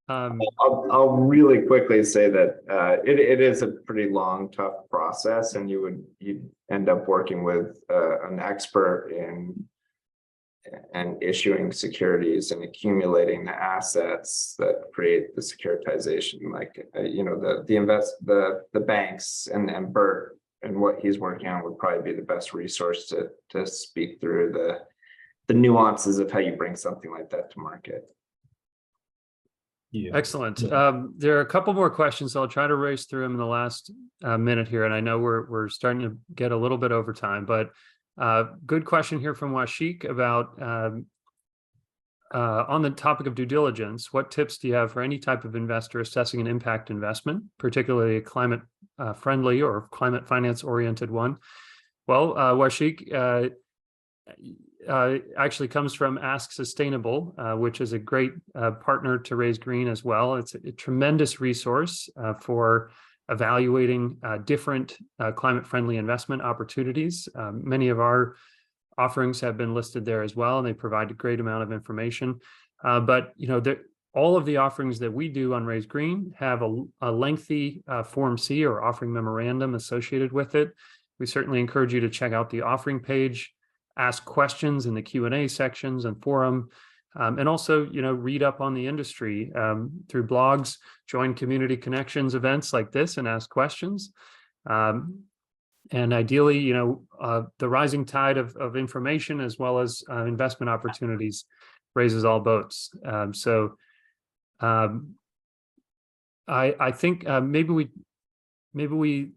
S5: I'll really quickly say that it is a pretty long, tough process, and you'd end up working with an expert in issuing securities and accumulating the assets that create the securitization, like the banks and Bert and what he's working on would probably be the best resource to speak through the nuances of how you bring something like that to market.
S3: Yeah.
S1: Excellent. There are a couple more questions. So I'll try to race through them in the last minute here. And I know we're starting to get a little bit over time, but good question here from Washik about on the topic of due diligence. What tips do you have for any type of investor assessing an impact investment, particularly a climate friendly or climate finance oriented one? Well, Washik actually comes from Ask Sustainable, which is a great partner to Raise Green as well. It's a tremendous resource for evaluating different climate-friendly investment opportunities. Many of our offerings have been listed there as well, and they provide a great amount of information. But all of the offerings that we do on Raise Green have a lengthy Form C or offering memorandum associated with it. We certainly encourage you to check out the offering page, ask questions in the Q&A sections and forum, and also, read up on the industry through blogs, join community connections events like this and ask questions. And ideally, the rising tide of information as well as investment opportunities raises all boats. I think maybe we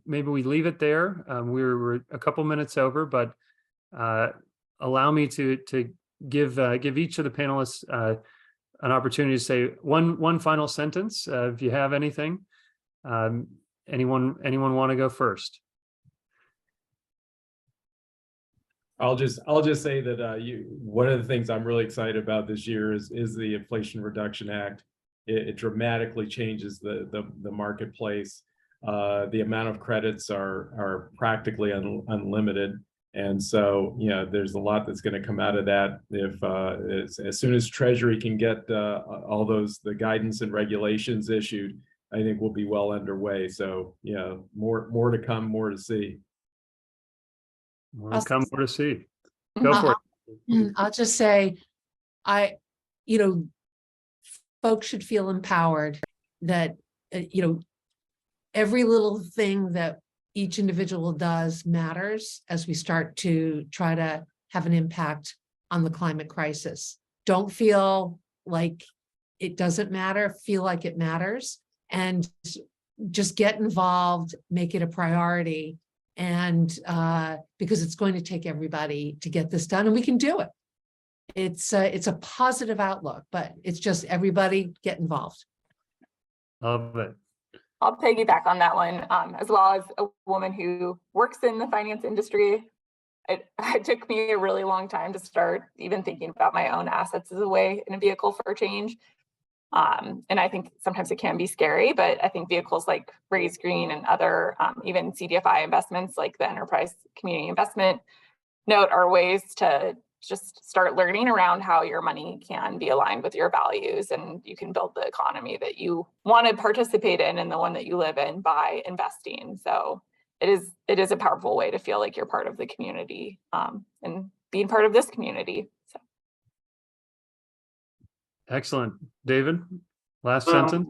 S1: leave it there. We're a couple minutes over, but allow me to give each of the panelists an opportunity to say one final sentence, if you have anything. Anyone want to go first?
S3: I'll just say that one of the things I'm really excited about this year is the Inflation Reduction Act. It dramatically changes the marketplace. The amount of credits are practically unlimited. And so, there's a lot that's going to come out of that. If as soon as Treasury can get all the guidance and regulations issued, I think we'll be well underway. So, more to come, more to see.
S1: More to come, more to see. Go for it.
S2: I'll just say, folks should feel empowered that, every little thing that each individual does matters as we start to try to have an impact on the climate crisis. Don't feel like it doesn't matter, feel like it matters, and just get involved, make it a priority. And because it's going to take everybody to get this done, and we can do it. It's a positive outlook, but it's just everybody get involved.
S1: Love it.
S4: I'll piggyback on that one, as well as a woman who works in the finance industry. It took me a really long time to start even thinking about my own assets as a way in a vehicle for change. And I think sometimes it can be scary, but I think vehicles like Raise Green and other even CDFI investments like the Enterprise Community Investment Note are ways to just start learning around how your money can be aligned with your values, and you can build the economy that you want to participate in and the one that you live in by investing. So it is a powerful way to feel like you're part of the community and being part of this community. So.
S1: Excellent. David, last sentence.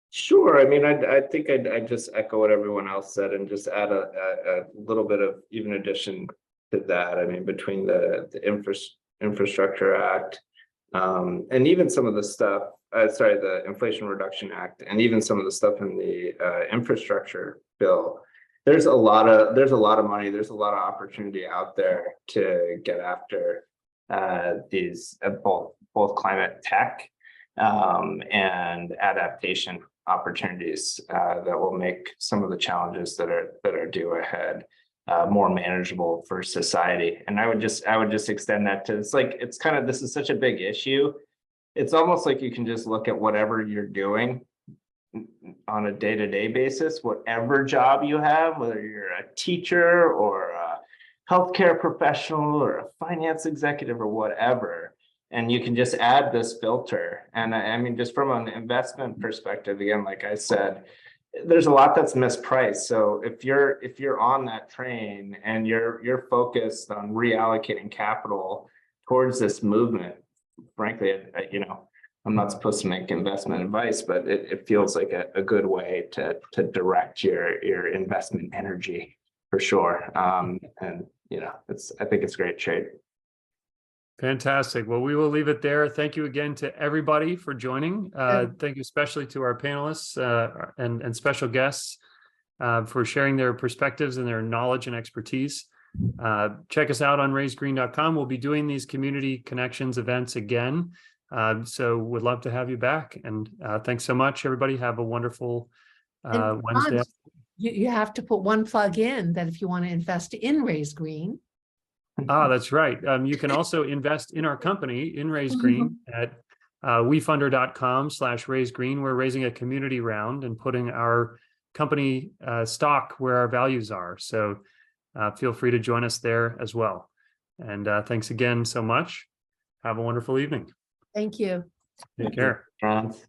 S5: Sure. I mean, I think I'd just echo what everyone else said and just add a little bit of even addition to that. I mean, between the Infrastructure Act, And even some of the stuff, the Inflation Reduction Act, and even some of the stuff in the infrastructure bill, there's a lot of money, there's a lot of opportunity out there to get after these both climate tech and adaptation opportunities that will make some of the challenges that are due ahead more manageable for society. And I would just extend that to, this is such a big issue. It's almost like you can just look at whatever you're doing on a day-to-day basis, whatever job you have, whether you're a teacher or a healthcare professional or a finance executive or whatever, and you can just add this filter. And I mean, just from an investment perspective, again, like I said, there's a lot that's mispriced. So if you're on that train and you're focused on reallocating capital towards this movement, frankly, I'm not supposed to make investment advice, but it feels like a good way to direct your investment energy for sure. And I think it's great trade.
S1: Fantastic. Well, we will leave it there. Thank you again to everybody for joining. Thank you especially to our panelists and special guests for sharing their perspectives and their knowledge and expertise. Check us out on raisegreen.com. We'll be doing these community connections events again. So would love to have you back. And thanks so much, everybody. Have a wonderful Wednesday.
S2: You have to put one plug in that if you want to invest in Raise Green.
S1: That's right. You can also invest in our company in Raise Green at wefunder.com/raisegreen. We're raising a community round and putting our company stock where our values are. So feel free to join us there as well. And thanks again so much. Have a wonderful evening.
S2: Thank you.
S1: Take care.
S5: Franz.